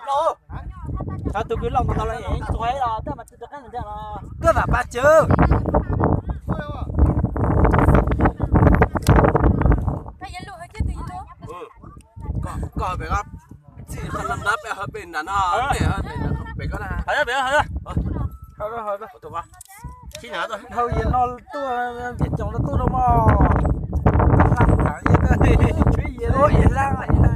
Rồi. Sao tôi cứ lòng tao lại nhảy xoáy là tức mà tôi được cái này là cứ vào ba chữ. Còn phải không? Chỉ cần làm đáp về hợp bên đó nó để về cái là. Hỏi về hỏi. Hỏi về. Tụi ba. Khi nào rồi? Thôi giờ nó tôi Việt chồng nó tôi đâu mà. Làm thẳng như cái chuyện gì đó vậy ra lại như này.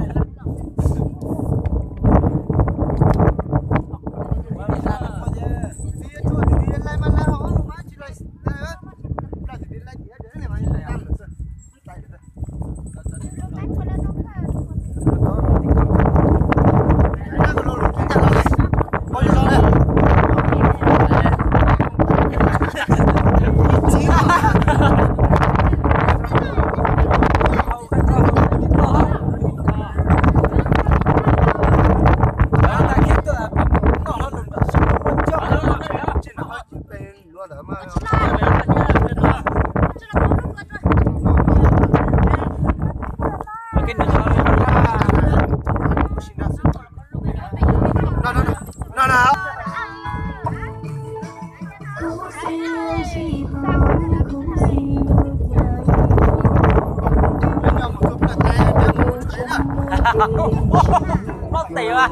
Nó tiểu à.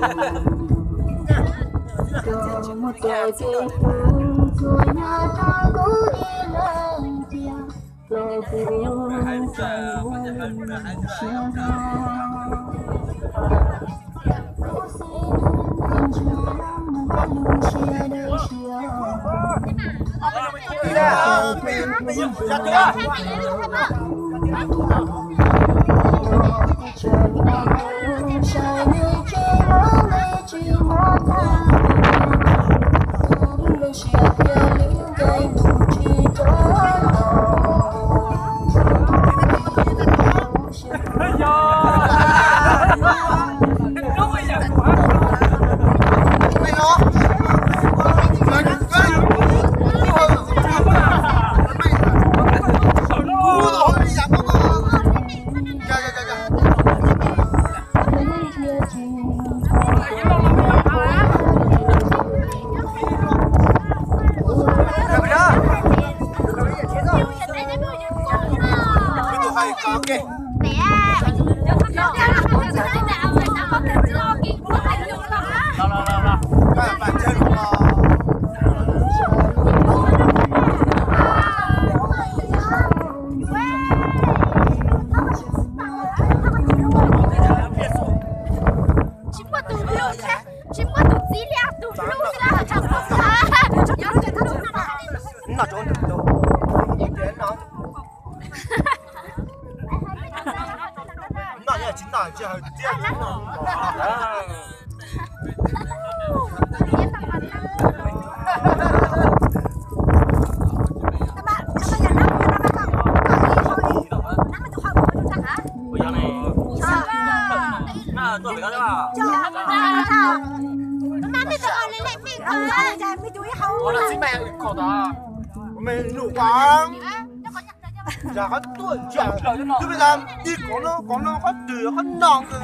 Mình đủ quán. Dạ có tuổi trẻ. Chứ bây giờ đi có nó có từ có nòng từ.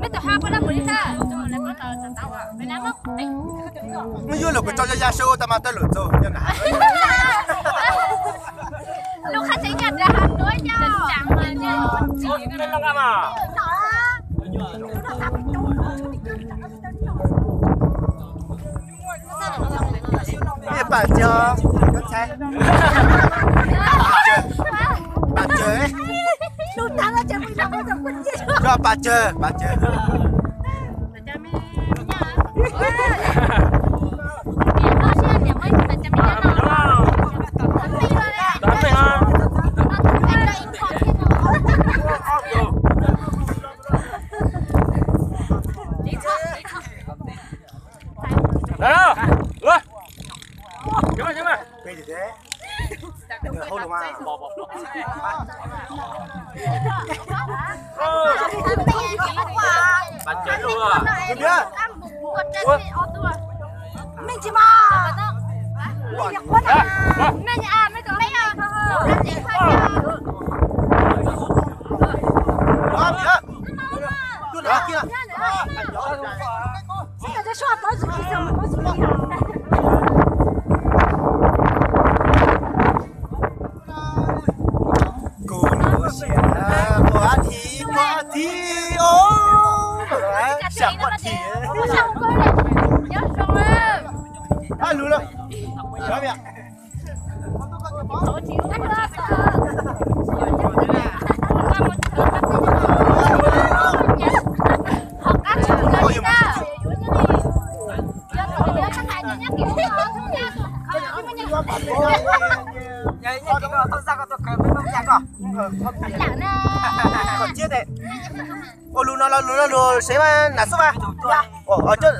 Mấy tờ hai bữa năm buổi ta. Mấy năm không? Mấy yêu là cái cho ra show ta mà ta lửa rồi như nào. Lúc khách sẽ nhận ra hàng đuôi nhau. Chẳng mà nha. Chỉ cái nó làm à? Biết bà chưa? Con xe. Bà chơi ấy. Lúc ta nó chơi mình đâu có được quên gì. Cho bà chơi, bà chơi. Đó. Ủa. Chấm mà. Cái gì thế? Không được mà. Bạn chơi luôn à? Được chưa? Mình chỉ mà. Mẹ nhà mấy tụi mấy à. quả thì ô chẳng quả thì à lú rồi nói vậy Vậy chị có tôi ra có tôi cần mấy bông nhạc à? còn chết đấy ô lú nó sẽ mà nã số ba ở cho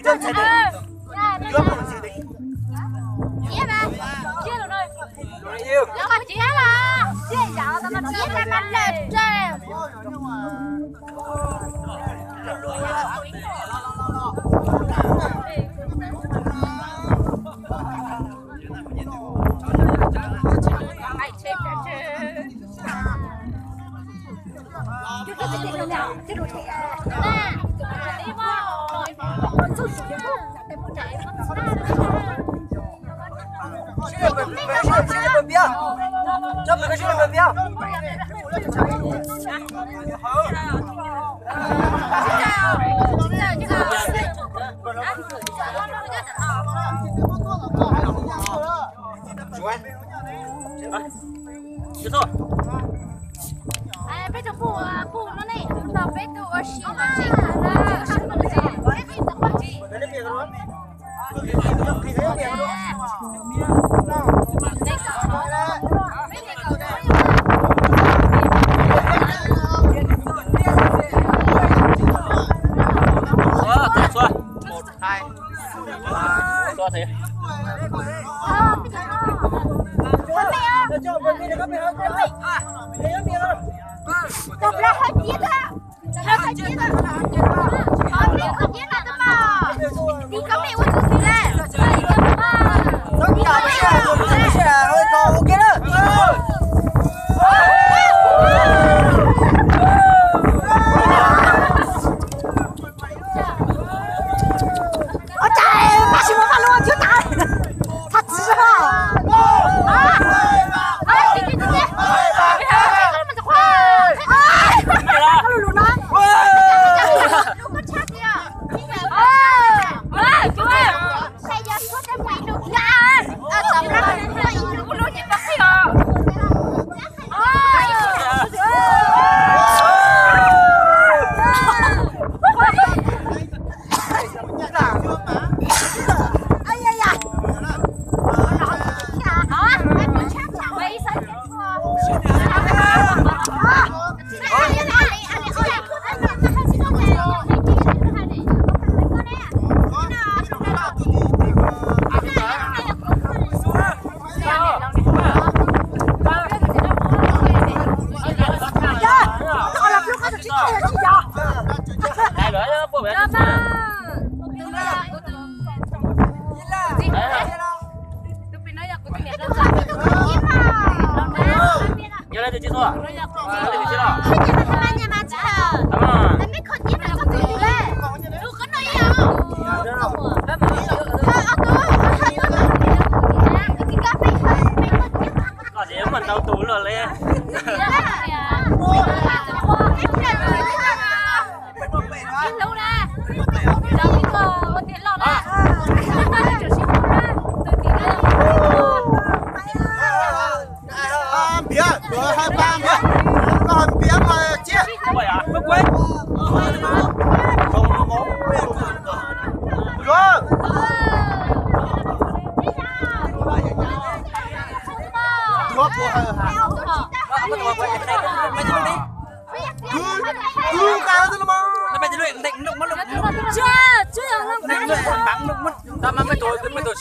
chân thế đấy chưa không gì đấy Yêu. Cho mình cái chuyện làm việc. Chưa thôi. Bây giờ phụ nó này, bảo vệ tụ ở xí là gì là xí là gì, cái gì tao không gì. Xóa thế. Tập ra hơi chết á, hơi chết á, hơi chết là tao bảo, đi có mẹ uống chút gì đấy, đi có mẹ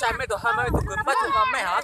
Sai mấy tổ hai mấy tổ cứng bắt cho mẹ hả?